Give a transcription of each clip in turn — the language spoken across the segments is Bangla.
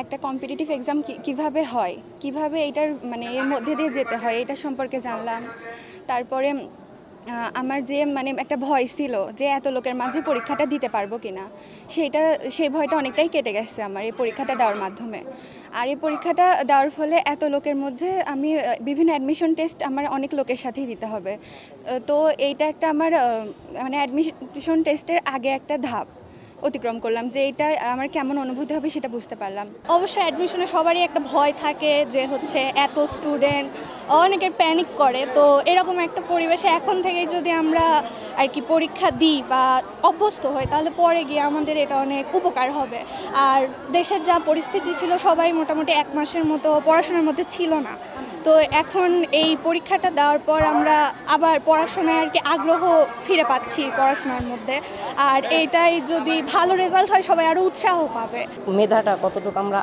একটা কম্পিটিটিভ এক্সাম কিভাবে হয়, কিভাবে এটার মানে এর মধ্যে দিয়ে যেতে হয় এটা সম্পর্কে জানলাম। তারপরে আমার যে মানে একটা ভয় ছিল যে এত লোকের মাঝে পরীক্ষাটা দিতে পারবো কিনা, সেই ভয়টা অনেকটাই কেটে গেছে আমার এই পরীক্ষাটা দেওয়ার মাধ্যমে। আর এই পরীক্ষাটা দেওয়ার ফলে এত লোকের মধ্যে আমি বিভিন্ন অ্যাডমিশন টেস্ট আমার অনেক লোকের সাথেই দিতে হবে। তো এইটা একটা আমার মানে অ্যাডমিশন টেস্টের আগে একটা ধাপ অতিক্রম করলাম, যে এটা আমার কেমন অনুভূতি হবে সেটা বুঝতে পারলাম। অবশ্যই অ্যাডমিশনে সবারই একটা ভয় থাকে যে হচ্ছে এত স্টুডেন্ট, অনেকের প্যানিক করে। তো এরকম একটা পরিবেশে এখন থেকেই যদি আমরা আর কি পরীক্ষা দিই বা অভ্যস্ত হই, তাহলে পরে গিয়ে আমাদের এটা অনেক উপকার হবে। আর দেশের যা পরিস্থিতি ছিল, সবাই মোটামুটি 1 মাসের মতো পড়াশোনার মধ্যে ছিল না। তো এখন এই পরীক্ষাটা দেওয়ার পর আমরা আবার পড়াশোনায় আর কি আগ্রহ ফিরে পাচ্ছি পড়াশোনার মধ্যে। আর এইটাই যদি ভালো রেজাল্ট হয়, সবাই আরও উৎসাহ পাবে। মেধাটা কতটুকু আমরা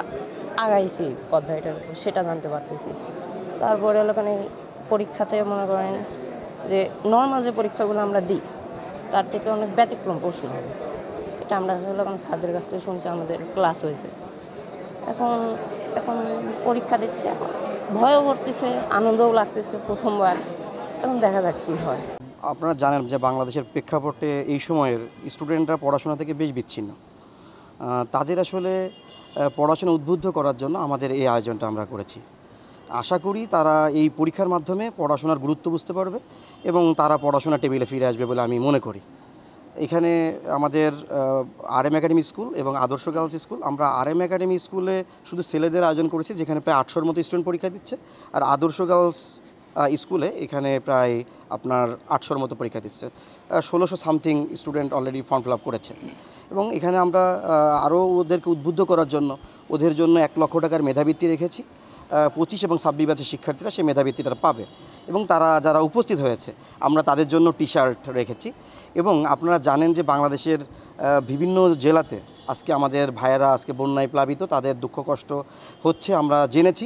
আগাইছি পর্যায়টার উপর সেটা জানতে পারতেছি। তারপরে হলো কারণ পরীক্ষাতে মনে করেন যে নর্মাল যে পরীক্ষাগুলো আমরা দিই তার থেকে অনেক ব্যতিক্রম প্রশ্ন হবে। এটা আমরা হলো কারণ স্যারদের কাছ থেকে শুনছি, আমাদের ক্লাস হয়েছে। এখন এখন পরীক্ষা দিচ্ছে, এখন ভয়ও করতেছে, আনন্দও লাগতেছে প্রথমবার। এখন দেখা যাক কী হয়। আপনারা জানেন যে বাংলাদেশের প্রেক্ষাপটে এই সময়ের স্টুডেন্টরা পড়াশোনা থেকে বেশ বিচ্ছিন্ন। তাদের আসলে পড়াশোনা উদ্বুদ্ধ করার জন্য আমাদের এই আয়োজনটা আমরা করেছি। আশা করি তারা এই পরীক্ষার মাধ্যমে পড়াশোনার গুরুত্ব বুঝতে পারবে এবং তারা পড়াশোনা টেবিলে ফিরে আসবে বলে আমি মনে করি। এখানে আমাদের RM একাডেমি স্কুল এবং আদর্শ গার্লস স্কুল, আমরা RM একাডেমি স্কুলে শুধু ছেলেদের আয়োজন করেছি, যেখানে প্রায় 800-র মতো স্টুডেন্ট পরীক্ষা দিচ্ছে। আর আদর্শ গার্লস স্কুলে এখানে প্রায় আপনার 800-র মতো পরীক্ষা দিচ্ছে। 1600 something student already form fill up করেছে। এবং এখানে আমরা আরও ওদেরকে উদ্বুদ্ধ করার জন্য ওদের জন্য 1 লক্ষ টাকার মেধাবৃত্তি রেখেছি। 25 এবং 26 ব্যাচের শিক্ষার্থীরা সেই মেধাবৃত্তিটা পাবে এবং তারা যারা উপস্থিত হয়েছে আমরা তাদের জন্য টি-শার্ট রেখেছি। এবং আপনারা জানেন যে বাংলাদেশের বিভিন্ন জেলাতে আজকে আমাদের ভাইয়েরা আজকে বন্যায় প্লাবিত, তাদের দুঃখ কষ্ট হচ্ছে আমরা জেনেছি।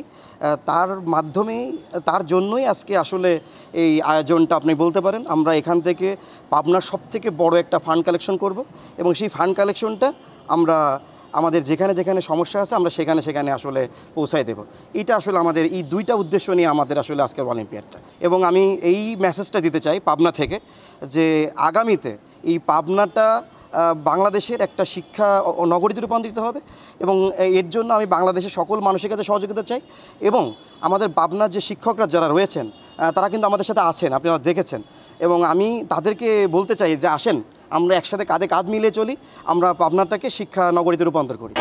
তার মাধ্যমেই তার জন্যই আজকে আসলে এই আয়োজনটা আপনি বলতে পারেন। আমরা এখান থেকে পাবনার সবথেকে বড় একটা ফান্ড কালেকশন করব এবং সেই ফান্ড কালেকশনটা আমরা আমাদের যেখানে যেখানে সমস্যা আছে আমরা সেখানে সেখানে আসলে পৌঁছায় দেব। এটা আসলে আমাদের এই 2টা উদ্দেশ্য নিয়ে আমাদের আসলে আজকের অলিম্পিয়াডটা। এবং আমি এই মেসেজটা দিতে চাই পাবনা থেকে যে আগামীতে এই পাবনাটা বাংলাদেশের একটা শিক্ষা নগরীতে রূপান্তরিত হবে এবং এর জন্য আমি বাংলাদেশের সকল মানুষের কাছে সহযোগিতা চাই। এবং আমাদের পাবনার যে শিক্ষকরা যারা রয়েছেন তারা কিন্তু আমাদের সাথে আছেন, আপনারা দেখেছেন। এবং আমি তাদেরকে বলতে চাই যে আসেন আমরা একসাথে কাঁধে কাঁধ মিলিয়ে চলি, আমরা পাবনাটাকে শিক্ষা নগরীতে রূপান্তর করি।